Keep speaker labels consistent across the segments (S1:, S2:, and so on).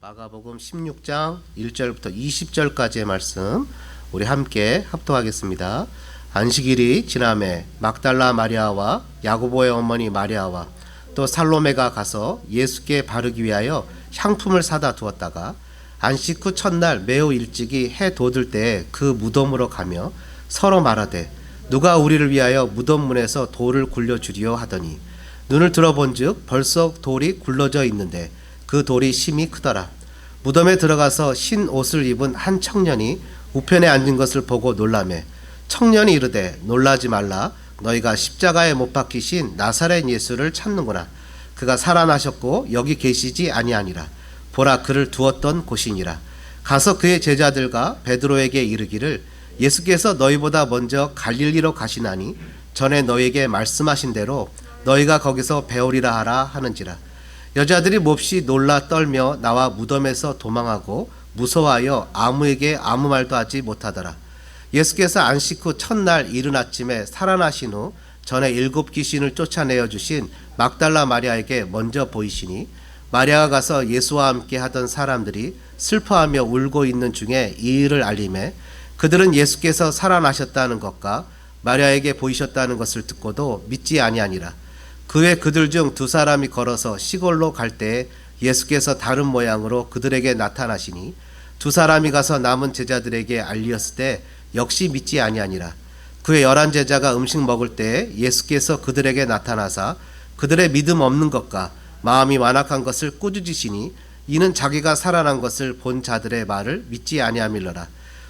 S1: 마가복음 16장 1절부터 20절까지의 말씀 우리 함께 합독하겠습니다. 안식일이 지남에 막달라 마리아와 야고보의 어머니 마리아와 또 살로메가 가서 예수께 바르기 위하여 향품을 사다 두었다가 안식 후 첫날 매우 일찍이 해 돋을 때에 그 무덤으로 가며 서로 말하되 누가 우리를 위하여 무덤 문에서 돌을 굴려주리요 하더니 눈을 들어본즉 벌써 돌이 굴러져 있는데 그 돌이 심히 크더라. 무덤에 들어가서 흰 옷을 입은 한 청년이 우편에 앉은 것을 보고 놀라매 청년이 이르되 놀라지 말라. 너희가 십자가에 못 박히신 나사렛 예수를 찾는구나. 그가 살아나셨고 여기 계시지 아니하니라. 보라, 그를 두었던 곳이니라. 가서 그의 제자들과 베드로에게 이르기를 예수께서 너희보다 먼저 갈릴리로 가시나니 전에 너희에게 말씀하신 대로 너희가 거기서 배우리라 하라 하는지라. 여자들이 몹시 놀라 떨며 나와 무덤에서 도망하고 무서워하여 아무에게 아무 말도 하지 못하더라. 예수께서 안식 후 첫날 이른 아침에 살아나신 후 전에 7 귀신을 쫓아내어 주신 막달라 마리아에게 먼저 보이시니 마리아가 가서 예수와 함께 하던 사람들이 슬퍼하며 울고 있는 중에 이 일을 알림해 그들은 예수께서 살아나셨다는 것과 마리아에게 보이셨다는 것을 듣고도 믿지 아니하니라. 그 외 그들 중 2 사람이 걸어서 시골로 갈 때에 예수께서 다른 모양으로 그들에게 나타나시니 2 사람이 가서 남은 제자들에게 알리었을 때 역시 믿지 아니하니라. 그의 11 제자가 음식 먹을 때에 예수께서 그들에게 나타나사 그들의 믿음 없는 것과 마음이 완악한 것을 꾸짖으시니 이는 자기가 살아난 것을 본 자들의 말을 믿지 아니함일러라.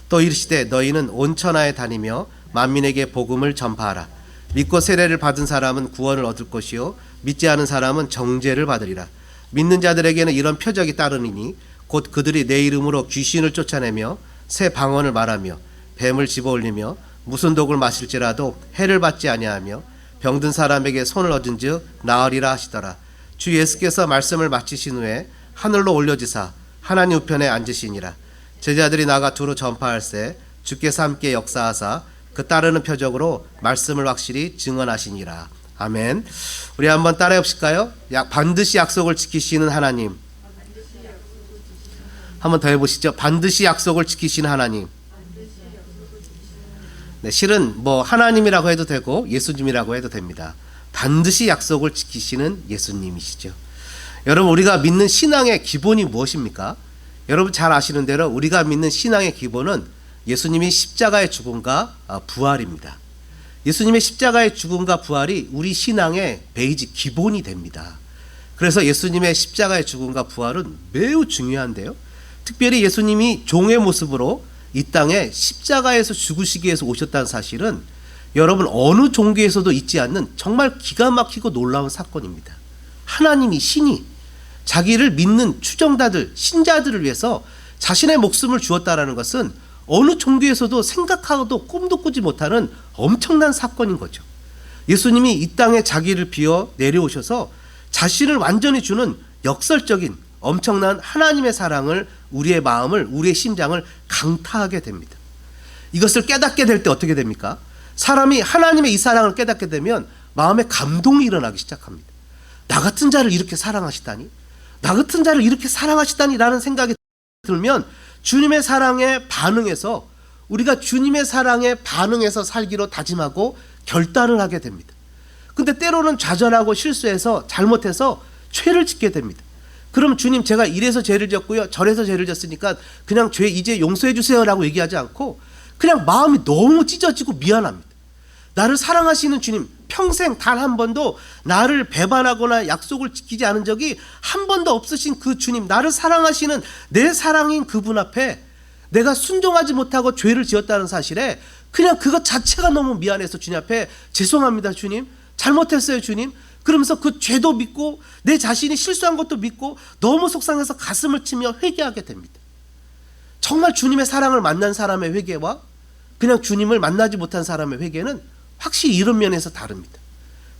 S1: 또 이르시되 너희는 온 천하에 다니며 만민에게 복음을 전파하라. 믿고 세례를 받은 사람은 구원을 얻을 것이요 믿지 않은 사람은 정죄를 받으리라. 믿는 자들에게는 이런 표적이 따르니니 곧 그들이 내 이름으로 귀신을 쫓아내며 새 방언을 말하며 뱀을 집어올리며 무슨 독을 마실지라도 해를 받지 아니하며 병든 사람에게 손을 얻은즉 나으리라 하시더라. 주 예수께서 말씀을 마치신 후에 하늘로 올려지사 하나님 우편에 앉으시니라. 제자들이 나가 두루 전파할세 주께서 함께 역사하사 그 따르는 표적으로 말씀을 확실히 증언하시니라. 아멘. 우리 한번 따라해 보실까요? 반드시 약속을 지키시는 하나님. 한번 더 해보시죠. 반드시 약속을 지키시는 하나님. 네, 실은 하나님이라고 해도 되고 예수님이라고 해도 됩니다. 반드시 약속을 지키시는 예수님이시죠. 여러분, 우리가 믿는 신앙의 기본이 무엇입니까? 여러분 잘 아시는 대로 우리가 믿는 신앙의 기본은 예수님이 십자가의 죽음과 부활입니다. 예수님의 십자가의 죽음과 부활이 우리 신앙의 베이직 기본이 됩니다. 그래서 예수님의 십자가의 죽음과 부활은 매우 중요한데요. 특별히 예수님이 종의 모습으로 이 땅에 십자가에서 죽으시기 위해서 오셨다는 사실은 여러분 어느 종교에서도 있지 않는 정말 기가 막히고 놀라운 사건입니다. 하나님이 신이 자기를 믿는 추종자들, 신자들을 위해서 자신의 목숨을 주었다는 것은 어느 종교에서도 생각하고도 꿈도 꾸지 못하는 엄청난 사건인 거죠. 예수님이 이 땅에 자기를 비워 내려오셔서 자신을 완전히 주는 역설적인 엄청난 하나님의 사랑을 우리의 마음을, 우리의 심장을 강타하게 됩니다. 이것을 깨닫게 될 때 어떻게 됩니까? 사람이 하나님의 이 사랑을 깨닫게 되면 마음에 감동이 일어나기 시작합니다. 나 같은 자를 이렇게 사랑하시다니, 나 같은 자를 이렇게 사랑하시다니 라는 생각이 들면 주님의 사랑에 반응해서 우리가 주님의 사랑에 반응해서 살기로 다짐하고 결단을 하게 됩니다. 근데 때로는 좌절하고 실수해서 잘못해서 죄를 짓게 됩니다. 그럼 주님, 제가 이래서 죄를 졌고요, 저래서 죄를 졌으니까 그냥 죄 이제 용서해 주세요 라고 얘기하지 않고 그냥 마음이 너무 찢어지고 미안합니다. 나를 사랑하시는 주님, 평생 단 한 번도 나를 배반하거나 약속을 지키지 않은 적이 한 번도 없으신 그 주님, 나를 사랑하시는 내 사랑인 그분 앞에 내가 순종하지 못하고 죄를 지었다는 사실에 그냥 그것 자체가 너무 미안해서 주님 앞에 죄송합니다 주님, 잘못했어요 주님, 그러면서 그 죄도 믿고 내 자신이 실수한 것도 믿고 너무 속상해서 가슴을 치며 회개하게 됩니다. 정말 주님의 사랑을 만난 사람의 회개와 그냥 주님을 만나지 못한 사람의 회개는 확실히 이런 면에서 다릅니다.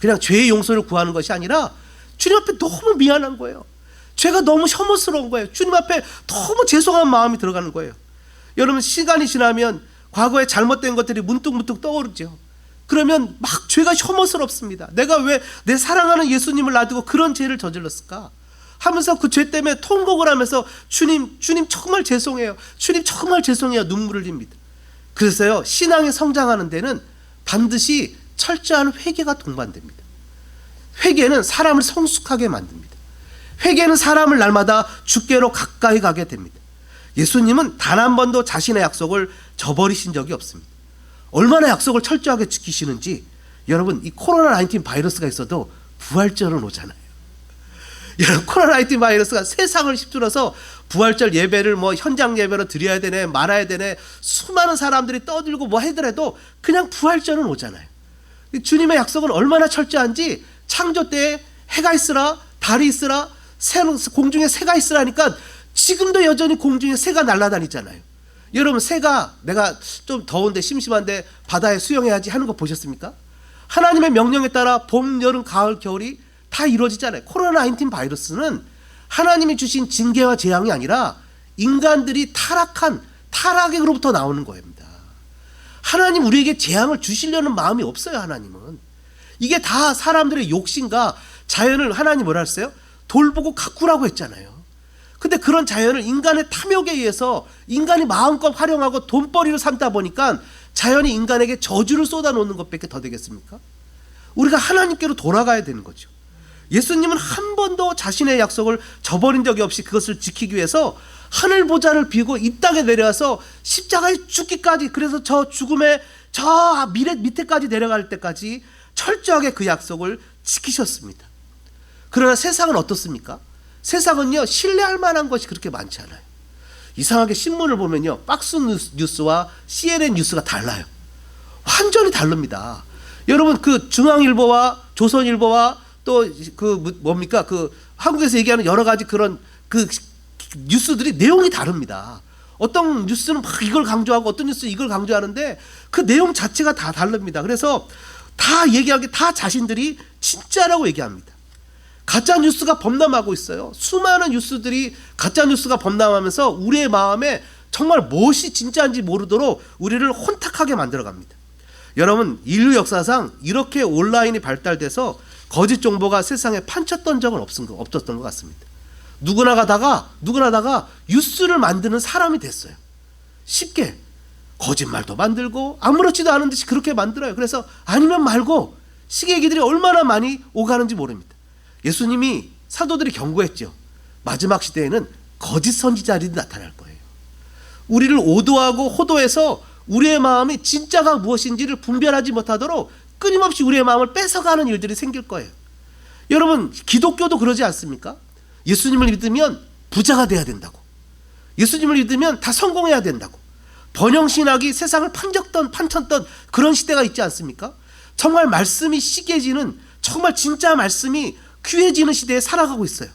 S1: 그냥 죄의 용서를 구하는 것이 아니라 주님 앞에 너무 미안한 거예요. 죄가 너무 혐오스러운 거예요. 주님 앞에 너무 죄송한 마음이 들어가는 거예요. 여러분, 시간이 지나면 과거에 잘못된 것들이 문득문득 떠오르죠. 그러면 막 죄가 혐오스럽습니다. 내가 왜 내 사랑하는 예수님을 놔두고 그런 죄를 저질렀을까? 하면서 그 죄 때문에 통곡을 하면서 주님 정말 죄송해요. 주님 정말 죄송해요. 눈물을 흘립니다. 그래서요, 신앙이 성장하는 데는 반드시 철저한 회개가 동반됩니다. 회개는 사람을 성숙하게 만듭니다. 회개는 사람을 날마다 주께로 가까이 가게 됩니다. 예수님은 단 한 번도 자신의 약속을 저버리신 적이 없습니다. 얼마나 약속을 철저하게 지키시는지, 여러분, 이 코로나19 바이러스가 있어도 부활절은 오잖아요. 여러분, 코로나19 바이러스가 세상을 휩쓸어서 부활절 예배를 뭐 현장 예배로 드려야 되네, 말아야 되네, 수많은 사람들이 떠들고 뭐 하더라도 그냥 부활절은 오잖아요. 주님의 약속은 얼마나 철저한지, 창조 때에 해가 있으라, 달이 있으라, 공중에 새가 있으라니까 지금도 여전히 공중에 새가 날아다니잖아요. 여러분, 새가 내가 좀 더운데 심심한데 바다에 수영해야지 하는 거 보셨습니까? 하나님의 명령에 따라 봄, 여름, 가을, 겨울이 다 이루어지잖아요. 코로나19 바이러스는 하나님이 주신 징계와 재앙이 아니라 인간들이 타락으로부터 나오는 겁니다. 하나님 우리에게 재앙을 주시려는 마음이 없어요. 하나님은 이게 다 사람들의 욕심과 자연을, 하나님 뭐라 했어요? 돌보고 가꾸라고 했잖아요. 근데 그런 자연을 인간의 탐욕에 의해서 인간이 마음껏 활용하고 돈벌이를 삼다 보니까 자연이 인간에게 저주를 쏟아놓는 것밖에 더 되겠습니까? 우리가 하나님께로 돌아가야 되는 거죠. 예수님은 한 번도 자신의 약속을 저버린 적이 없이 그것을 지키기 위해서 하늘 보좌를 비우고 이 땅에 내려와서 십자가에 죽기까지, 그래서 저 죽음의 저 미래 밑에까지 내려갈 때까지 철저하게 그 약속을 지키셨습니다. 그러나 세상은 어떻습니까? 세상은요, 신뢰할 만한 것이 그렇게 많지 않아요. 이상하게 신문을 보면요, 박스 뉴스와 CNN 뉴스가 달라요. 완전히 다릅니다. 여러분, 그 중앙일보와 조선일보와 또 그 뭡니까, 그 한국에서 얘기하는 여러 가지 그런 그 뉴스들이 내용이 다릅니다. 어떤 뉴스는 막 이걸 강조하고 어떤 뉴스는 이걸 강조하는데 그 내용 자체가 다 다릅니다. 그래서 다 얘기하기, 다 자신들이 진짜라고 얘기합니다. 가짜 뉴스가 범람하고 있어요. 수많은 뉴스들이 가짜 뉴스가 범람하면서 우리의 마음에 정말 무엇이 진짜인지 모르도록 우리를 혼탁하게 만들어갑니다. 여러분, 인류 역사상 이렇게 온라인이 발달돼서 거짓 정보가 세상에 판쳤던 적은 없었던 것 같습니다. 누구나 다가 뉴스를 만드는 사람이 됐어요. 쉽게 거짓말도 만들고 아무렇지도 않은 듯이 그렇게 만들어요. 그래서 아니면 말고 시계기들이 얼마나 많이 오가는지 모릅니다. 예수님이 사도들이 경고했죠. 마지막 시대에는 거짓 선지자들이 나타날 거예요. 우리를 오도하고 호도해서 우리의 마음이 진짜가 무엇인지를 분별하지 못하도록 끊임없이 우리의 마음을 뺏어가는 일들이 생길 거예요. 여러분, 기독교도 그러지 않습니까? 예수님을 믿으면 부자가 돼야 된다고, 예수님을 믿으면 다 성공해야 된다고, 번영신학이 세상을 판쳤던 그런 시대가 있지 않습니까? 정말 말씀이 시계지는, 정말 진짜 말씀이 귀해지는 시대에 살아가고 있어요.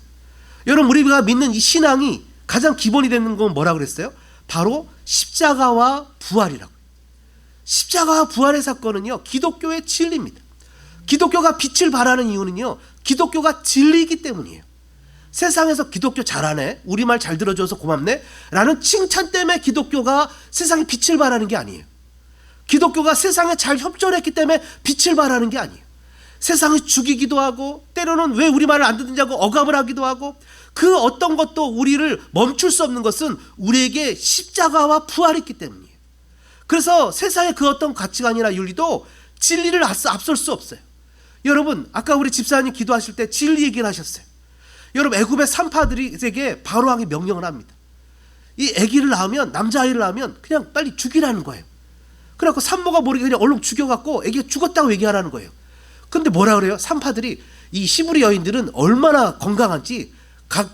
S1: 여러분, 우리가 믿는 이 신앙이 가장 기본이 되는 건 뭐라고 그랬어요? 바로 십자가와 부활이라고. 십자가와 부활의 사건은요, 기독교의 진리입니다. 기독교가 빛을 발하는 이유는요, 기독교가 진리이기 때문이에요. 세상에서 기독교 잘하네, 우리말 잘 들어줘서 고맙네 라는 칭찬 때문에 기독교가 세상에 빛을 발하는 게 아니에요. 기독교가 세상에 잘 협조했기 때문에 빛을 발하는 게 아니에요. 세상이 죽이기도 하고, 때로는 왜 우리 말을 안 듣느냐고 억압을 하기도 하고, 그 어떤 것도 우리를 멈출 수 없는 것은 우리에게 십자가와 부활이 있기 때문이에요. 그래서 세상의 그 어떤 가치관이나 윤리도 진리를 앞설 수 없어요. 여러분, 아까 우리 집사님 기도하실 때 진리 얘기를 하셨어요. 여러분, 애굽의 산파들에게 바로왕이 명령을 합니다. 이 아기를 낳으면, 남자아이를 낳으면 그냥 빨리 죽이라는 거예요. 그래갖고 산모가 모르게 그냥 얼른 죽여갖고 아기가 죽었다고 얘기하라는 거예요. 근데 뭐라 그래요? 산파들이, 이 시브리 여인들은 얼마나 건강한지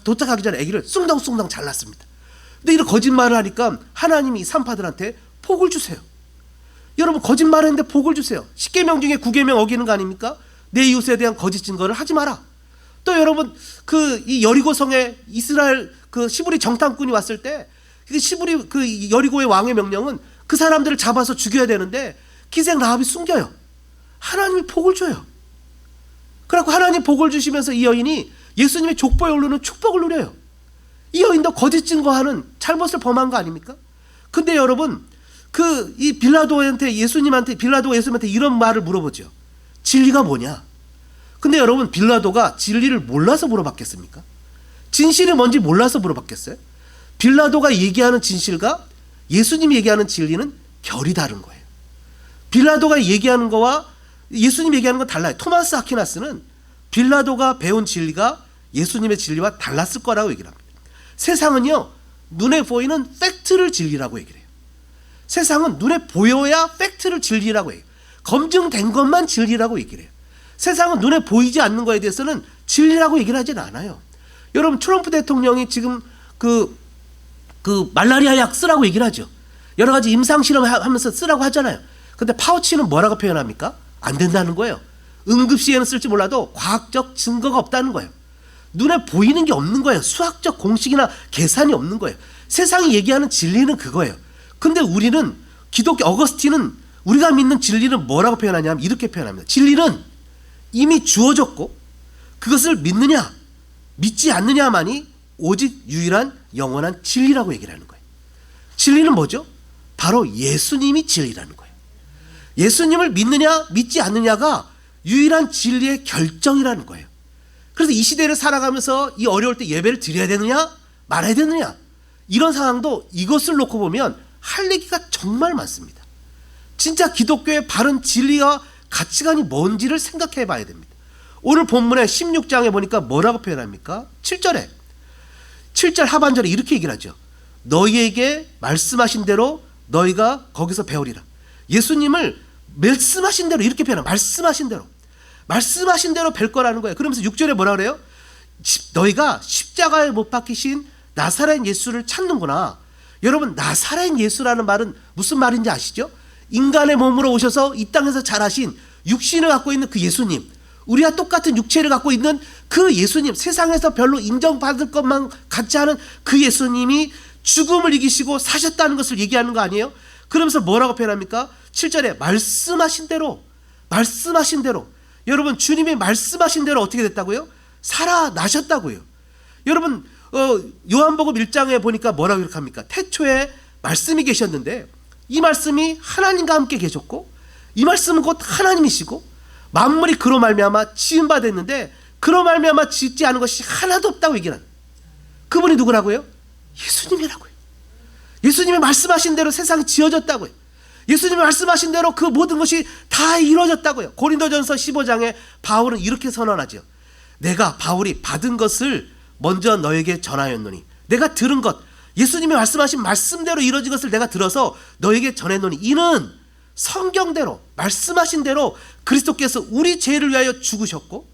S1: 도착하기 전에 아기를 숭덩숭덩 잘랐습니다. 근데 이런 거짓말을 하니까 하나님이 이 산파들한테 복을 주세요. 여러분, 거짓말을 했는데 복을 주세요. 10계명 중에 9계명 어기는 거 아닙니까? 내 이웃에 대한 거짓 증거를 하지 마라. 또 여러분, 이 여리고성에 이스라엘 그 시브리 정탐꾼이 왔을 때, 시브리 그 여리고의 왕의 명령은 그 사람들을 잡아서 죽여야 되는데 기생 라합이 숨겨요. 하나님이 복을 줘요. 그래갖고 하나님 복을 주시면서 이 여인이 예수님의 족보에 오르는 축복을 누려요. 이 여인도 거짓 증거하는 잘못을 범한 거 아닙니까? 근데 여러분, 이 빌라도가 예수님한테 이런 말을 물어보죠. 진리가 뭐냐? 근데 여러분, 빌라도가 진리를 몰라서 물어봤겠습니까? 진실이 뭔지 몰라서 물어봤겠어요? 빌라도가 얘기하는 진실과 예수님이 얘기하는 진리는 결이 다른 거예요. 빌라도가 얘기하는 거와 예수님이 얘기하는 건 달라요. 토마스 아퀴나스는 빌라도가 배운 진리가 예수님의 진리와 달랐을 거라고 얘기를 합니다. 세상은요, 눈에 보이는 팩트를 진리라고 얘기를 해요. 세상은 눈에 보여야 팩트를 진리라고 해요. 검증된 것만 진리라고 얘기를 해요. 세상은 눈에 보이지 않는 거에 대해서는 진리라고 얘기를 하진 않아요. 여러분, 트럼프 대통령이 지금 그 말라리아 약 쓰라고 얘기를 하죠. 여러 가지 임상실험 하면서 쓰라고 하잖아요. 근데 파우치는 뭐라고 표현합니까? 안 된다는 거예요. 응급시에는 쓸지 몰라도 과학적 증거가 없다는 거예요. 눈에 보이는 게 없는 거예요. 수학적 공식이나 계산이 없는 거예요. 세상이 얘기하는 진리는 그거예요. 근데 우리는 기독교 어거스틴은 우리가 믿는 진리는 뭐라고 표현하냐면 이렇게 표현합니다. 진리는 이미 주어졌고 그것을 믿느냐 믿지 않느냐만이 오직 유일한 영원한 진리라고 얘기를 하는 거예요. 진리는 뭐죠? 바로 예수님이 진리라는 거예요. 예수님을 믿느냐 믿지 않느냐가 유일한 진리의 결정이라는 거예요. 그래서 이 시대를 살아가면서 이 어려울 때 예배를 드려야 되느냐 말아야 되느냐 이런 상황도 이것을 놓고 보면 할 얘기가 정말 많습니다. 진짜 기독교의 바른 진리와 가치관이 뭔지를 생각해 봐야 됩니다. 오늘 본문의 16장에 보니까 뭐라고 표현합니까? 7절 하반절에 이렇게 얘기를 하죠. 너희에게 말씀하신 대로 너희가 거기서 배우리라. 예수님을 말씀하신 대로 이렇게 표현합니다. 말씀하신 대로 뵐 거라는 거예요. 그러면서 6절에 뭐라 그래요? 너희가 십자가에 못 박히신 나사렛 예수를 찾는구나. 여러분, 나사렛 예수라는 말은 무슨 말인지 아시죠? 인간의 몸으로 오셔서 이 땅에서 자라신 육신을 갖고 있는 그 예수님, 우리와 똑같은 육체를 갖고 있는 그 예수님, 세상에서 별로 인정받을 것만 같지 않은 그 예수님이 죽음을 이기시고 사셨다는 것을 얘기하는 거 아니에요? 그러면서 뭐라고 표현합니까? 7절에 말씀하신 대로 여러분, 주님이 말씀하신 대로 어떻게 됐다고요? 살아나셨다고요. 여러분, 요한복음 1장에 보니까 뭐라고 이렇게 합니까? 태초에 말씀이 계셨는데 이 말씀이 하나님과 함께 계셨고 이 말씀은 곧 하나님이시고 만물이 그로 말미암아 지은 바 됐는데 그로 말미암아 짓지 않은 것이 하나도 없다고 얘기하는 그분이 누구라고요? 예수님이라고요. 예수님이 말씀하신 대로 세상이 지어졌다고요. 예수님이 말씀하신 대로 그 모든 것이 다 이루어졌다고요. 고린도전서 15장에 바울은 이렇게 선언하죠. 내가 바울이 받은 것을 먼저 너에게 전하였노니 내가 들은 것 예수님이 말씀하신 말씀대로 이루어진 것을 내가 들어서 너에게 전했노니 이는 성경대로 말씀하신 대로 그리스도께서 우리 죄를 위하여 죽으셨고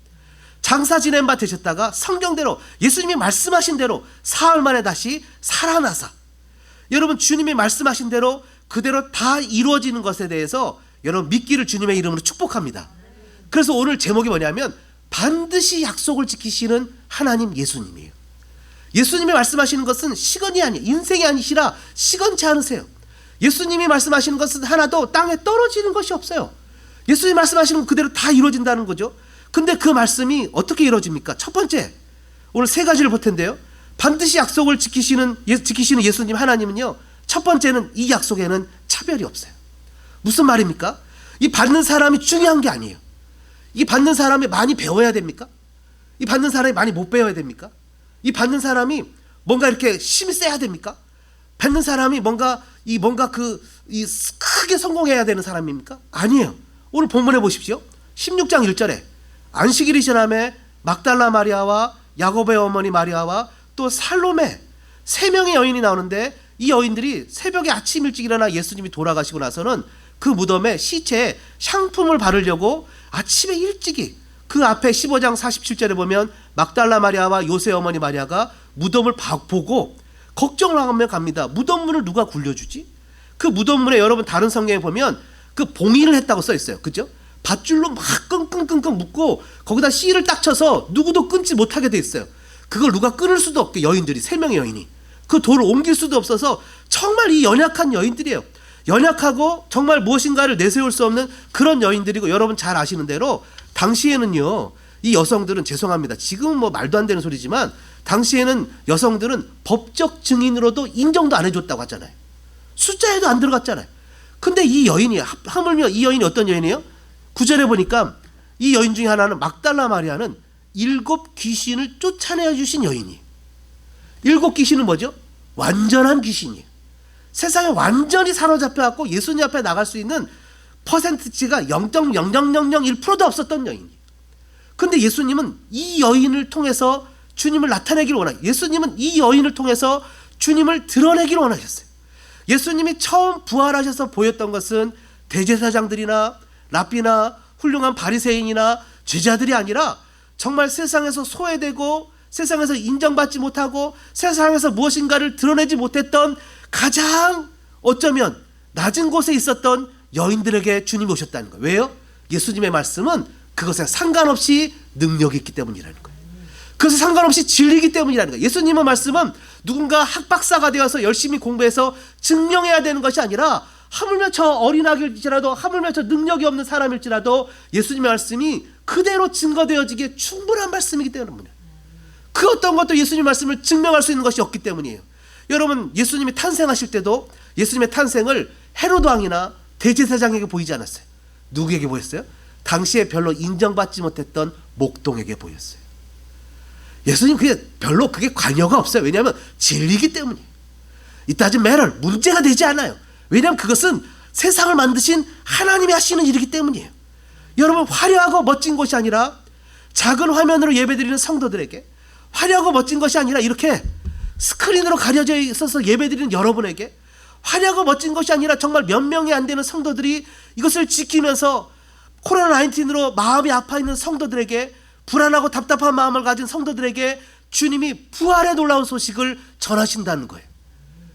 S1: 장사 지낸 바 되셨다가 성경대로 예수님이 말씀하신 대로 사흘 만에 다시 살아나사 여러분 주님이 말씀하신 대로 그대로 다 이루어지는 것에 대해서 여러분 믿기를 주님의 이름으로 축복합니다. 그래서 오늘 제목이 뭐냐면 반드시 약속을 지키시는 하나님 예수님이에요. 예수님이 말씀하시는 것은 시건이 아니에요. 인생이 아니시라 시건치 않으세요. 예수님이 말씀하시는 것은 하나도 땅에 떨어지는 것이 없어요. 예수님이 말씀하시는 것 그대로 다 이루어진다는 거죠. 근데 그 말씀이 어떻게 이루어집니까? 첫 번째, 오늘 세 가지를 볼 텐데요. 반드시 약속을 지키시는 예수님 하나님은요, 첫 번째는 이 약속에는 차별이 없어요. 무슨 말입니까? 이 받는 사람이 중요한 게 아니에요. 이 받는 사람이 많이 배워야 됩니까? 이 받는 사람이 많이 못 배워야 됩니까? 이 받는 사람이 뭔가 이렇게 힘이 세야 됩니까? 받는 사람이 뭔가 크게 성공해야 되는 사람입니까? 아니에요. 오늘 본문에 보십시오. 16장 1절에 안식일이 지남에 막달라 마리아와 야고보의 어머니 마리아와 또 살로메 세 명의 여인이 나오는데 이 여인들이 새벽에 아침 일찍 일어나 예수님이 돌아가시고 나서는 그 무덤에 시체에 향품을 바르려고 아침에 일찍이 그 앞에 15장 47절에 보면 막달라 마리아와 요새 어머니 마리아가 무덤을 보고 걱정을 하며 갑니다. 무덤문을 누가 굴려주지? 그 무덤문에 여러분 다른 성경에 보면 그 봉인을 했다고 써 있어요. 그죠? 밧줄로 막 끙끙끙끙 묶고 거기다 씨를 딱 쳐서 누구도 끊지 못하게 돼 있어요. 그걸 누가 끊을 수도 없게 여인들이 세 명의 여인이 그 돌을 옮길 수도 없어서 정말 이 연약한 여인들이에요. 연약하고 정말 무엇인가를 내세울 수 없는 그런 여인들이고 여러분 잘 아시는 대로 당시에는요 이 여성들은 죄송합니다. 지금은 뭐 말도 안 되는 소리지만 당시에는 여성들은 법적 증인으로도 인정도 안 해줬다고 하잖아요. 숫자에도 안 들어갔잖아요. 근데 이 여인이 하물며 이 여인이 어떤 여인이에요? 9절에 보니까 이 여인 중에 하나는 막달라 마리아는 7 귀신을 쫓아내어 주신 여인이 일곱 귀신은 뭐죠? 완전한 귀신이에요. 세상에 완전히 사로잡혀갖고 예수님 앞에 나갈 수 있는 퍼센트치가 0.00001%도 없었던 여인이에요. 근데 예수님은 이 여인을 통해서 주님을 나타내기를 원하고, 예수님은 이 여인을 통해서 주님을 드러내기를 원하셨어요. 예수님이 처음 부활하셔서 보였던 것은 대제사장들이나 랍비나 훌륭한 바리새인이나 제자들이 아니라 정말 세상에서 소외되고 세상에서 인정받지 못하고 세상에서 무엇인가를 드러내지 못했던 가장 어쩌면 낮은 곳에 있었던 여인들에게 주님이 오셨다는 거예요. 왜요? 예수님의 말씀은 그것에 상관없이 능력이 있기 때문이라는 거예요. 그것에 상관없이 진리이기 때문이라는 거예요. 예수님의 말씀은 누군가 학박사가 되어서 열심히 공부해서 증명해야 되는 것이 아니라, 하물며 저 어린아기일지라도, 하물며 저 능력이 없는 사람일지라도 예수님의 말씀이 그대로 증거되어지기에 충분한 말씀이기 때문이에요. 그 어떤 것도 예수님의 말씀을 증명할 수 있는 것이 없기 때문이에요. 여러분, 예수님이 탄생하실 때도 예수님의 탄생을 헤로드 왕이나 대제사장에게 보이지 않았어요. 누구에게 보였어요? 당시에 별로 인정받지 못했던 목동에게 보였어요. 예수님 그게 관여가 없어요. 왜냐하면 진리이기 때문이에요. It doesn't matter. 문제가 되지 않아요. 왜냐하면 그것은 세상을 만드신 하나님이 하시는 일이기 때문이에요. 여러분, 화려하고 멋진 것이 아니라, 작은 화면으로 예배드리는 성도들에게, 화려하고 멋진 것이 아니라 이렇게 스크린으로 가려져 있어서 예배드리는 여러분에게, 화려하고 멋진 것이 아니라 정말 몇 명이 안 되는 성도들이 이것을 지키면서 코로나19으로 마음이 아파 있는 성도들에게, 불안하고 답답한 마음을 가진 성도들에게 주님이 부활의 놀라운 소식을 전하신다는 거예요.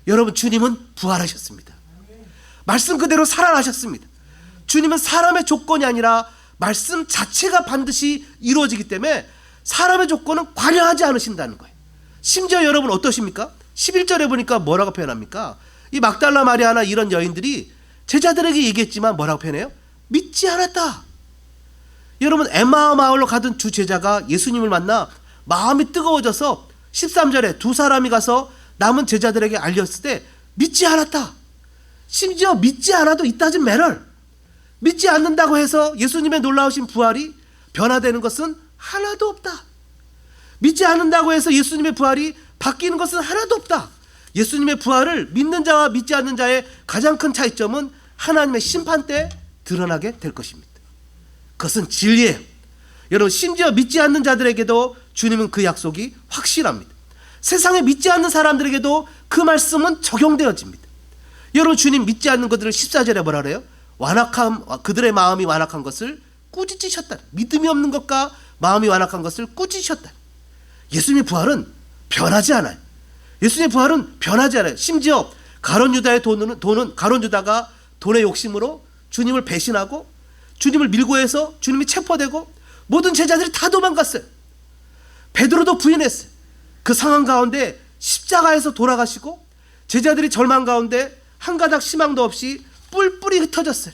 S1: 여러분, 주님은 부활하셨습니다. 말씀 그대로 살아나셨습니다. 주님은 사람의 조건이 아니라 말씀 자체가 반드시 이루어지기 때문에 사람의 조건은 관여하지 않으신다는 거예요. 심지어 여러분 어떠십니까? 11절에 보니까 뭐라고 표현합니까? 이 막달라 마리아나 이런 여인들이 제자들에게 얘기했지만 뭐라고 표현해요? 믿지 않았다. 여러분, 엠마오 마을로 가던 두 제자가 예수님을 만나 마음이 뜨거워져서 13절에 두 사람이 가서 남은 제자들에게 알렸을 때 믿지 않았다. 심지어 믿지 않아도 it doesn't matter. 믿지 않는다고 해서 예수님의 놀라우신 부활이 변화되는 것은 하나도 없다. 믿지 않는다고 해서 예수님의 부활이 바뀌는 것은 하나도 없다. 예수님의 부활을 믿는 자와 믿지 않는 자의 가장 큰 차이점은 하나님의 심판 때 드러나게 될 것입니다. 그것은 진리예요. 여러분, 심지어 믿지 않는 자들에게도 주님은 그 약속이 확실합니다. 세상에 믿지 않는 사람들에게도 그 말씀은 적용되어집니다. 여러분, 주님 믿지 않는 것들을 14절에 뭐라 그래요? 그들의 마음이 완악한 것을 꾸짖으셨다. 믿음이 없는 것과 마음이 완악한 것을 꾸짖으셨다. 예수님의 부활은 변하지 않아요. 예수님의 부활은 변하지 않아요. 심지어 가룟 유다가 돈의 욕심으로 주님을 배신하고 주님을 밀고 해서 주님이 체포되고 모든 제자들이 다 도망갔어요. 베드로도 부인했어요. 그 상황 가운데 십자가에서 돌아가시고 제자들이 절망 가운데 한 가닥 희망도 없이 뿔뿔이 흩어졌어요.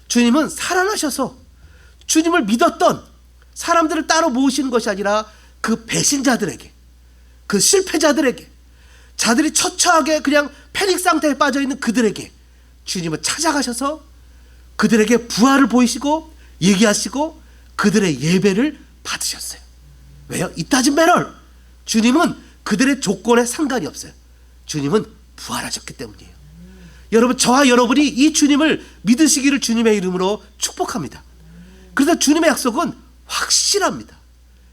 S1: 주님은 살아나셔서 주님을 믿었던 사람들을 따로 모으시는 것이 아니라 그 배신자들에게, 그 실패자들에게, 자들이 처처하게 그냥 패닉 상태에 빠져있는 그들에게 주님은 찾아가셔서 그들에게 부활을 보이시고 얘기하시고 그들의 예배를 받으셨어요. 왜요? It doesn't matter. 주님은 그들의 조건에 상관이 없어요. 주님은 부활하셨기 때문이에요. 여러분, 저와 여러분이 이 주님을 믿으시기를 주님의 이름으로 축복합니다. 그래서 주님의 약속은 확실합니다.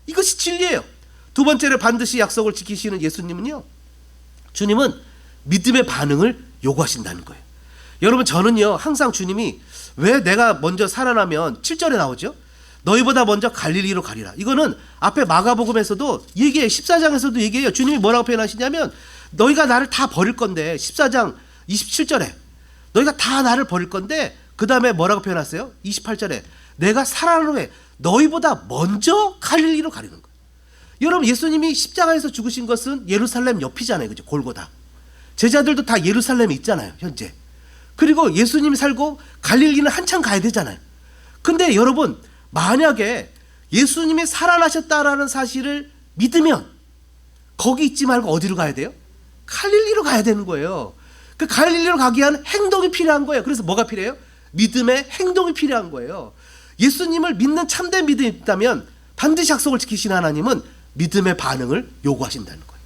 S1: 이것이 진리예요. 두 번째로 반드시 약속을 지키시는 예수님은요, 주님은 믿음의 반응을 요구하신다는 거예요. 여러분, 저는요 항상 주님이 왜 내가 먼저 살아나면 7절에 나오죠. 너희보다 먼저 갈릴리로 가리라. 이거는 앞에 마가복음에서도 얘기해요. 14장에서도 얘기해요. 주님이 뭐라고 표현하시냐면 너희가 나를 다 버릴 건데, 14장 27절에 너희가 다 나를 버릴 건데, 그 다음에 뭐라고 표현하세요? 28절에 내가 살아난 후에 너희보다 먼저 갈릴리로 가리는 거예요. 여러분, 예수님이 십자가에서 죽으신 것은 예루살렘 옆이잖아요. 그죠? 골고다. 제자들도 다 예루살렘에 있잖아요. 현재. 그리고 예수님이 살고 갈릴리는 한참 가야 되잖아요. 근데 여러분, 만약에 예수님이 살아나셨다라는 사실을 믿으면 거기 있지 말고 어디로 가야 돼요? 갈릴리로 가야 되는 거예요. 그 갈릴리로 가기 위한 행동이 필요한 거예요. 그래서 뭐가 필요해요? 믿음의 행동이 필요한 거예요. 예수님을 믿는 참된 믿음이 있다면 반드시 약속을 지키시는 하나님은 믿음의 반응을 요구하신다는 거예요.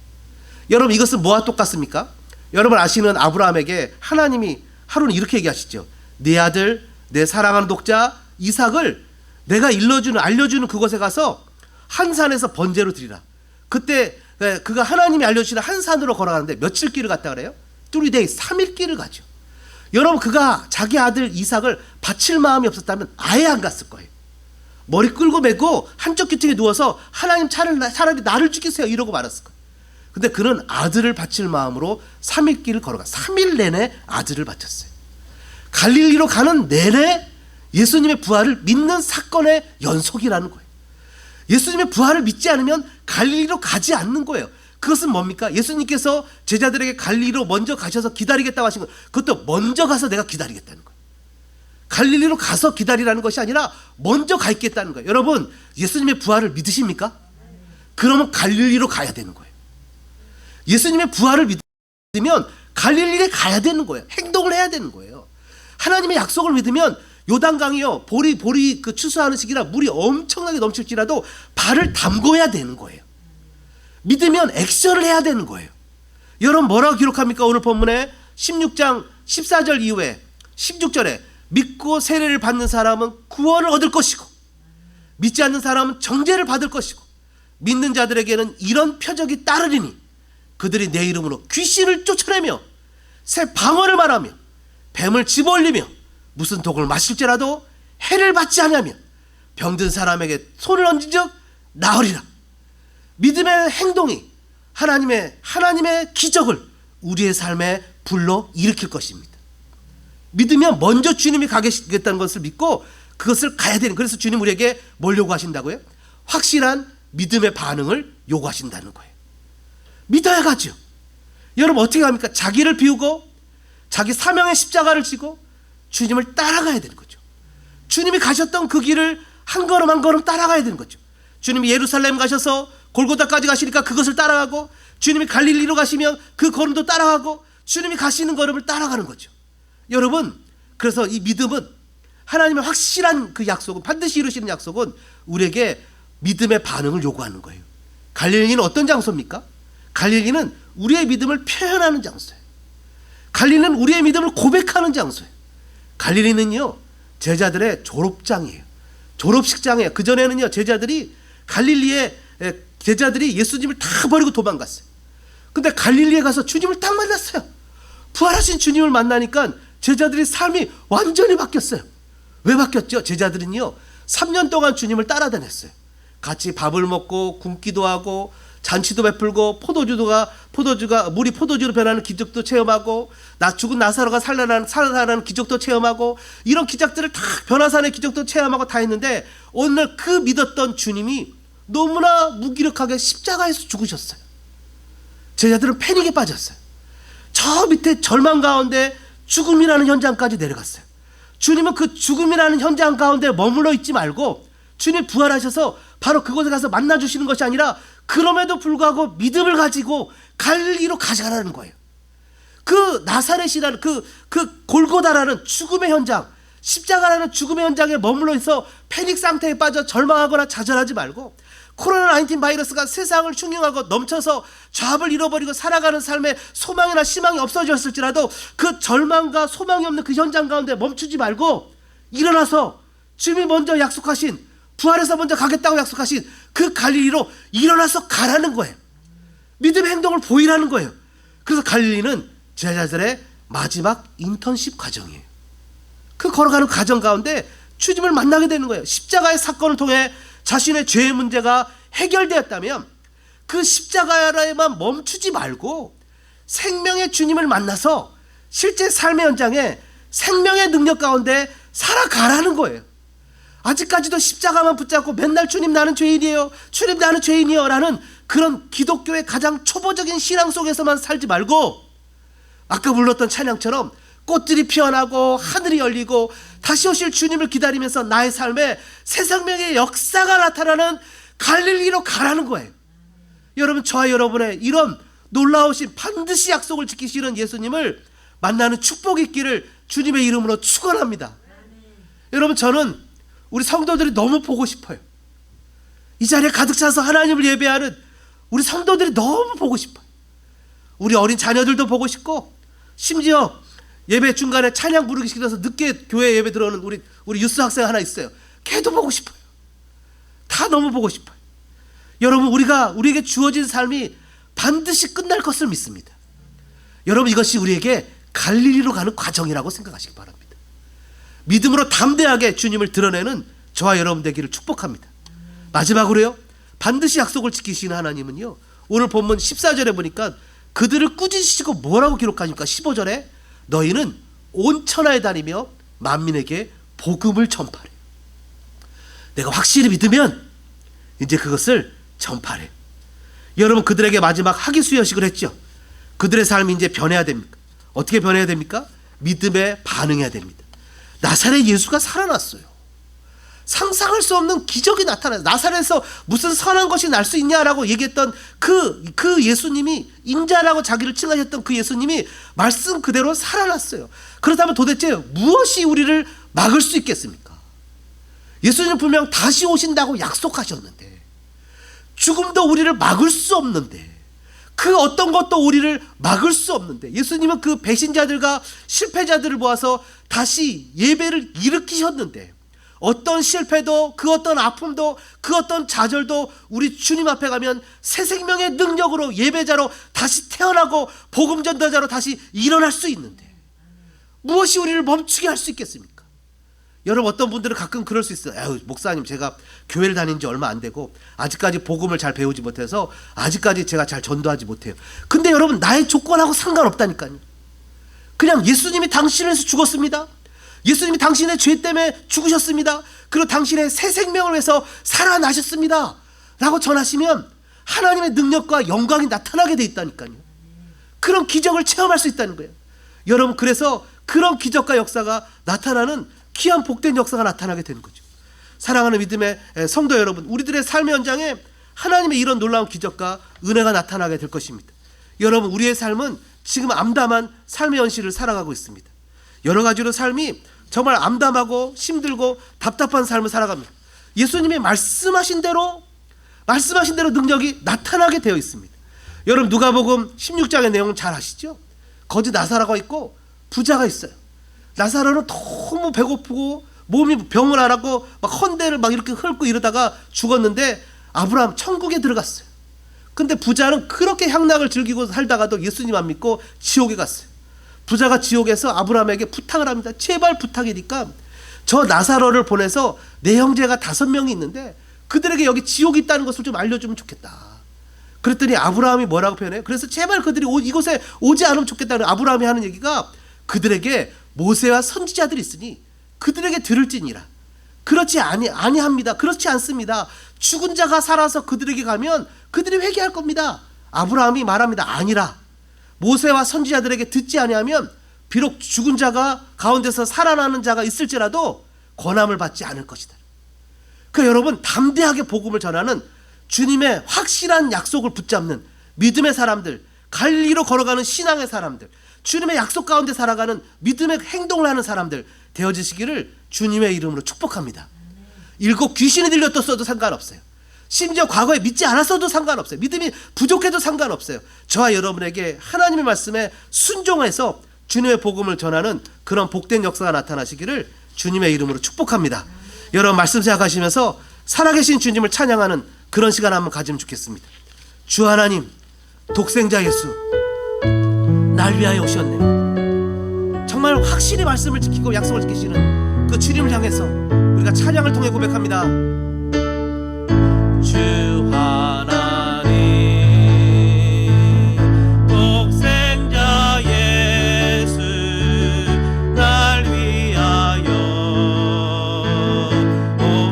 S1: 여러분 이것은 뭐와 똑같습니까? 여러분 아시는 아브라함에게 하나님이 하루는 이렇게 얘기하시죠. 네 아들, 내 사랑하는 독자 이삭을 내가 알려주는 그곳에 가서 한 산에서 번제로 드리라. 그때 그가 하나님이 알려주시는 한 산으로 걸어가는데 며칠 길을 갔다 그래요? 3days, 3일 길을 가죠. 여러분 그가 자기 아들 이삭을 바칠 마음이 없었다면 아예 안 갔을 거예요. 머리 끌고 매고 한쪽 귀퉁이에 누워서 하나님 차라리 나를 죽이세요 이러고 말았을 거예요. 근데 그는 아들을 바칠 마음으로 3일 길을 걸어가 3일 내내 아들을 바쳤어요. 갈릴리로 가는 내내 예수님의 부활을 믿는 사건의 연속이라는 거예요. 예수님의 부활을 믿지 않으면 갈릴리로 가지 않는 거예요. 그것은 뭡니까? 예수님께서 제자들에게 갈릴리로 먼저 가셔서 기다리겠다고 하신 거, 그것도 먼저 가서 내가 기다리겠다는 거예요. 갈릴리로 가서 기다리라는 것이 아니라 먼저 가 있겠다는 거예요. 여러분 예수님의 부활을 믿으십니까? 그러면 갈릴리로 가야 되는 거예요. 예수님의 부활을 믿으면 갈릴리에 가야 되는 거예요. 행동을 해야 되는 거예요. 하나님의 약속을 믿으면 요단강이요 보리 그 추수하는 시기라 물이 엄청나게 넘칠지라도 발을 담궈야 되는 거예요. 믿으면 액션을 해야 되는 거예요. 여러분 뭐라고 기록합니까? 오늘 본문에 16장 14절 이후에 16절에 믿고 세례를 받는 사람은 구원을 얻을 것이고 믿지 않는 사람은 정죄를 받을 것이고 믿는 자들에게는 이런 표적이 따르리니 그들이 내 이름으로 귀신을 쫓아내며 새 방언을 말하며 뱀을 집어올리며 무슨 독을 마실지라도 해를 받지 않으며 병든 사람에게 손을 얹은 즉 나으리라. 믿음의 행동이 하나님의 기적을 우리의 삶에 불러 일으킬 것입니다. 믿으면 먼저 주님이 가겠다는 것을 믿고 그것을 가야 되는, 그래서 주님 우리에게 뭘 요구하신다고요? 확실한 믿음의 반응을 요구하신다는 거예요. 믿어야 가죠. 여러분 어떻게 합니까? 자기를 비우고 자기 사명의 십자가를 지고 주님을 따라가야 되는 거죠. 주님이 가셨던 그 길을 한 걸음 한 걸음 따라가야 되는 거죠. 주님이 예루살렘 가셔서 골고다까지 가시니까 그것을 따라가고, 주님이 갈릴리로 가시면 그 걸음도 따라가고, 주님이 가시는 걸음을 따라가는 거죠. 여러분 그래서 이 믿음은 하나님의 확실한 그 약속은, 반드시 이루시는 약속은 우리에게 믿음의 반응을 요구하는 거예요. 갈릴리는 어떤 장소입니까? 갈릴리는 우리의 믿음을 표현하는 장소예요. 갈릴리는 우리의 믿음을 고백하는 장소예요. 갈릴리는요 제자들의 졸업장이에요. 졸업식장이에요. 그전에는요 제자들이 예수님을 다 버리고 도망갔어요. 근데 갈릴리에 가서 주님을 딱 만났어요. 부활하신 주님을 만나니까 제자들의 삶이 완전히 바뀌었어요. 왜 바뀌었죠? 제자들은요 3년 동안 주님을 따라다녔어요. 같이 밥을 먹고 굶기도 하고 잔치도 베풀고 물이 포도주로 변하는 기적도 체험하고 죽은 나사로가 살아나는 기적도 체험하고, 이런 기적들을 다 변화산의 기적도 체험하고 다 했는데 오늘 그 믿었던 주님이 너무나 무기력하게 십자가에서 죽으셨어요. 제자들은 패닉에 빠졌어요. 저 밑에 절망 가운데 죽음이라는 현장까지 내려갔어요. 주님은 그 죽음이라는 현장 가운데 머물러 있지 말고 주님 부활하셔서 바로 그곳에 가서 만나주시는 것이 아니라 그럼에도 불구하고 믿음을 가지고 갈릴리로 가져가라는 거예요. 그 나사렛이라는 그 골고다라는 죽음의 현장, 십자가라는 죽음의 현장에 머물러 있어 패닉 상태에 빠져 절망하거나 좌절하지 말고, 코로나19 바이러스가 세상을 흉흉하고 넘쳐서 좌합을 잃어버리고 살아가는 삶에 소망이나 희망이 없어졌을지라도 그 절망과 소망이 없는 그 현장 가운데 멈추지 말고 일어나서 주님이 먼저 약속하신, 부활해서 먼저 가겠다고 약속하신 그 갈릴리로 일어나서 가라는 거예요. 믿음의 행동을 보이라는 거예요. 그래서 갈릴리는 제자들의 마지막 인턴십 과정이에요. 그 걸어가는 과정 가운데 주님을 만나게 되는 거예요. 십자가의 사건을 통해 자신의 죄의 문제가 해결되었다면 그 십자가에만 멈추지 말고 생명의 주님을 만나서 실제 삶의 현장에 생명의 능력 가운데 살아가라는 거예요. 아직까지도 십자가만 붙잡고 맨날 주님 나는 죄인이에요, 주님 나는 죄인이요 라는 그런 기독교의 가장 초보적인 신앙 속에서만 살지 말고, 아까 불렀던 찬양처럼 꽃들이 피어나고 하늘이 열리고 다시 오실 주님을 기다리면서 나의 삶에 새 생명의 역사가 나타나는 갈릴리로 가라는 거예요. 여러분 저와 여러분의 이런 놀라우신 반드시 약속을 지키시는 예수님을 만나는 축복이 있기를 주님의 이름으로 축원합니다. 여러분 저는 우리 성도들이 너무 보고 싶어요. 이 자리에 가득 차서 하나님을 예배하는 우리 성도들이 너무 보고 싶어요. 우리 어린 자녀들도 보고 싶고, 심지어 예배 중간에 찬양 부르기 싫어서 늦게 교회 예배 들어오는 우리 유스 학생 하나 있어요. 걔도 보고 싶어요. 다 너무 보고 싶어요. 여러분, 우리에게 주어진 삶이 반드시 끝날 것을 믿습니다. 여러분, 이것이 우리에게 갈릴리로 가는 과정이라고 생각하시기 바랍니다. 믿음으로 담대하게 주님을 드러내는 저와 여러분 되기를 축복합니다. 마지막으로요, 반드시 약속을 지키시는 하나님은요, 오늘 본문 14절에 보니까 그들을 꾸짖으시고 뭐라고 기록하십니까? 15절에 너희는 온 천하에 다니며 만민에게 복음을 전파래. 내가 확실히 믿으면 이제 그것을 전파래. 여러분, 그들에게 마지막 하기수여식을 했죠. 그들의 삶이 이제 변해야 됩니까? 어떻게 변해야 됩니까? 믿음에 반응해야 됩니다. 나사렛 예수가 살아났어요. 상상할 수 없는 기적이 나타나요. 나사렛에서 무슨 선한 것이 날 수 있냐라고 얘기했던 그 예수님이, 인자라고 자기를 칭하셨던 그 예수님이 말씀 그대로 살아났어요. 그렇다면 도대체 무엇이 우리를 막을 수 있겠습니까? 예수님은 분명 다시 오신다고 약속하셨는데, 죽음도 우리를 막을 수 없는데, 그 어떤 것도 우리를 막을 수 없는데, 예수님은 그 배신자들과 실패자들을 모아서 다시 예배를 일으키셨는데, 어떤 실패도, 그 어떤 아픔도, 그 어떤 좌절도 우리 주님 앞에 가면 새 생명의 능력으로 예배자로 다시 태어나고 복음 전도자로 다시 일어날 수 있는데, 무엇이 우리를 멈추게 할 수 있겠습니까? 여러분, 어떤 분들은 가끔 그럴 수 있어요. 에휴, 목사님, 제가 교회를 다닌 지 얼마 안 되고 아직까지 복음을 잘 배우지 못해서 아직까지 제가 잘 전도하지 못해요. 근데 여러분, 나의 조건하고 상관없다니까요. 그냥 예수님이 당신을 위해서 죽었습니다. 예수님이 당신의 죄 때문에 죽으셨습니다. 그리고 당신의 새 생명을 위해서 살아나셨습니다 라고 전하시면 하나님의 능력과 영광이 나타나게 돼 있다니까요. 그런 기적을 체험할 수 있다는 거예요. 여러분, 그래서 그런 기적과 역사가 나타나는 귀한 복된 역사가 나타나게 되는 거죠. 사랑하는 믿음의 성도 여러분, 우리들의 삶의 현장에 하나님의 이런 놀라운 기적과 은혜가 나타나게 될 것입니다. 여러분, 우리의 삶은 지금 암담한 삶의 현실을 살아가고 있습니다. 여러 가지로 삶이 정말 암담하고 힘들고 답답한 삶을 살아갑니다. 예수님이 말씀하신 대로 능력이 나타나게 되어 있습니다. 여러분, 누가복음 16장의 내용은 잘 아시죠? 거지 나사로가 있고 부자가 있어요. 나사로는 너무 배고프고 몸이 병을 앓았고 막 헌대를 막 이렇게 헐고 이러다가 죽었는데 아브라함 천국에 들어갔어요. 근데 부자는 그렇게 향락을 즐기고 살다가도 예수님 안 믿고 지옥에 갔어요. 부자가 지옥에서 아브라함에게 부탁을 합니다. 제발 부탁이니까 저 나사로를 보내서 내 형제가 5명이 있는데 그들에게 여기 지옥이 있다는 것을 좀 알려주면 좋겠다. 그랬더니 아브라함이 뭐라고 표현해요? 그래서 제발 그들이 이곳에 오지 않으면 좋겠다는 아브라함이 하는 얘기가, 그들에게 모세와 선지자들이 있으니 그들에게 들을지니라. 그렇지 아니합니다. 그렇지 않습니다. 죽은 자가 살아서 그들에게 가면 그들이 회개할 겁니다. 아브라함이 말합니다. 아니라 모세와 선지자들에게 듣지 아니하면 비록 죽은 자가 가운데서 살아나는 자가 있을지라도 권함을 받지 않을 것이다. 그러니까 여러분, 담대하게 복음을 전하는 주님의 확실한 약속을 붙잡는 믿음의 사람들, 갈릴리로 걸어가는 신앙의 사람들, 주님의 약속 가운데 살아가는 믿음의 행동을 하는 사람들 되어지시기를 주님의 이름으로 축복합니다. 일곱 귀신이 들렸었어도 상관없어요. 심지어 과거에 믿지 않았어도 상관없어요. 믿음이 부족해도 상관없어요. 저와 여러분에게 하나님의 말씀에 순종해서 주님의 복음을 전하는 그런 복된 역사가 나타나시기를 주님의 이름으로 축복합니다. 여러분, 말씀 생각하시면서 살아계신 주님을 찬양하는 그런 시간 한번 가지면 좋겠습니다. 주 하나님, 독생자 예수, 날 위하여 오셨네. 정말 확실히 말씀을 지키고 약속을 지키시는 그 주님을 향해서 우리가 찬양을 통해 고백합니다. 주 하나님, 독생자 예수, 날 위하여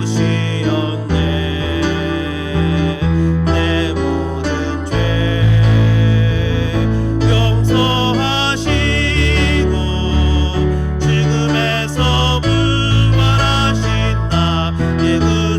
S1: 오시었네. 내 모든 죄 용서하시고 죽음에서 부활하신 나의 그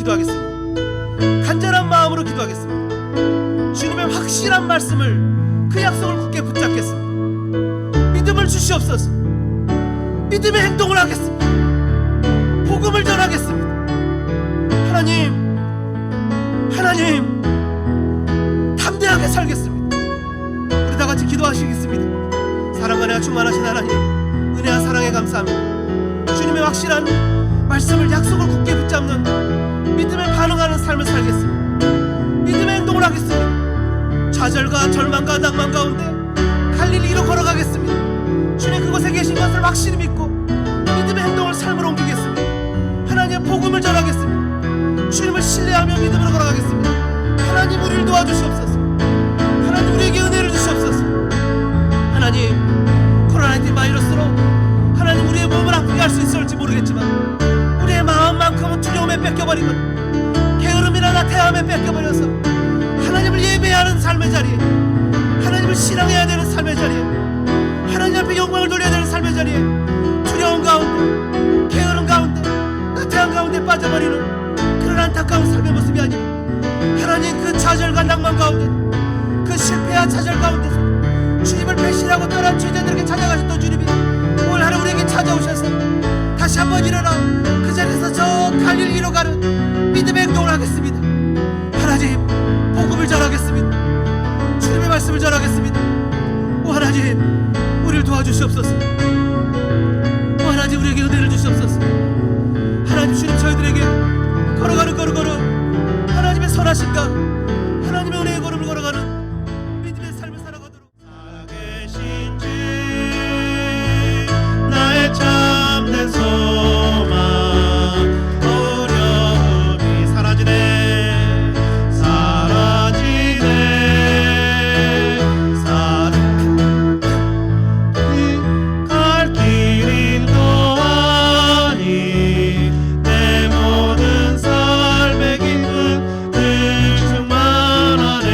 S1: 기도하겠습니다. 간절한 마음으로 기도하겠습니다. 주님의 확실한 말씀을, 그 약속을 굳게 붙잡겠습니다. 믿음을 주시옵소서. 믿음의 행동을 하겠습니다. 복음을 전하겠습니다. 하나님 담대하게 살겠습니다. 우리 다 같이 기도하시겠습니다. 사랑과 은혜가 충만하신 하나님, 은혜와 사랑에 감사합니다. 주님의 확실한 말씀을, 약속을 굳게 붙잡는 믿음에 반응하는 삶을 살겠습니다. 믿음의 행동을 하겠습니다. 좌절과 절망과 낭만 가운데 갈릴리로 걸어가겠습니다. 주님 그곳에 계신 것을 확실히 믿고 믿음의 행동을 삶으로 옮기겠습니다. 하나님의 복음을 전하겠습니다. 주님을 신뢰하며 믿음으로 걸어가겠습니다. 하나님 우리를 도와주시옵소서. 하나님 우리에게 은혜를 주시옵소서. 하나님 코로나19 바이러스로 하나님 우리의 몸을 아프게 할 수 있을지 모르겠지만 우리의 마음만큼은 두려움에 뺏겨버리고 게으름이나 나태함에 뺏겨버려서 하나님을 예배하는 삶의 자리에, 하나님을 신앙해야 되는 삶의 자리에, 하나님 앞에 영광을 돌려야 되는 삶의 자리에 두려움 가운데, 게으름 가운데, 나태함 가운데 빠져버리는 그런 안타까운 삶의 모습이 아니라 하나님 그 좌절과 낭만 가운데, 그 실패와 좌절 가운데서 주님을 배신하고 떠난 죄자들에게 찾아가셨던 주님이 오늘 하루 우리에게 찾아오셔서 다시 한번 일어나 그 자리에서 저 갈릴리로 가는 믿음의 행동을 하겠습니다. 하나님 복음을 전하겠습니다. 주님의 말씀을 전하겠습니다. 오 하나님 우리를 도와주시옵소서. 오 하나님 우리에게 은혜를 주시옵소서. 하나님 주님 저희들에게 걸어가는 걸음 하나님의 선하신가, 하나님의 은혜의 걸음을 걸어가는 믿음의 삶을 살아가도록
S2: 살아계신 주 나의 참된 소망, 어려움이 사라지네 갈 길 인도하니 내 모든 삶의 기쁨 늘 충만하네.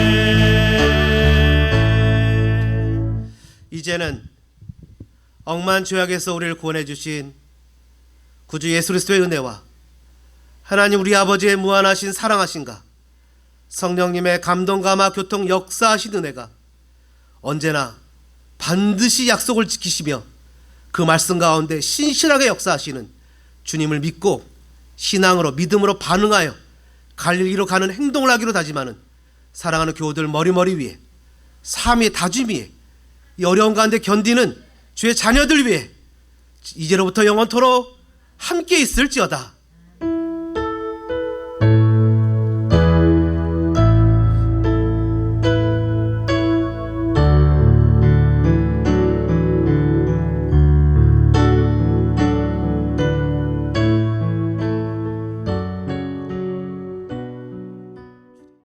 S1: 이제는 억만 죄악에서 우리를 구원해 주신 구주 예수 그리스도의 은혜와 하나님 우리 아버지의 무한하신 사랑하신가, 성령님의 감동 감화 교통 역사하신 은혜가 언제나 반드시 약속을 지키시며 그 말씀 가운데 신실하게 역사하시는 주님을 믿고 신앙으로, 믿음으로 반응하여 갈릴리로 가는 행동을 하기로 다짐하는 사랑하는 교우들 머리머리 위에, 삶의 다짐 위에, 이 어려운 가운데 견디는 주의 자녀들 위해 이제로부터 영원토록 함께 있을지어다.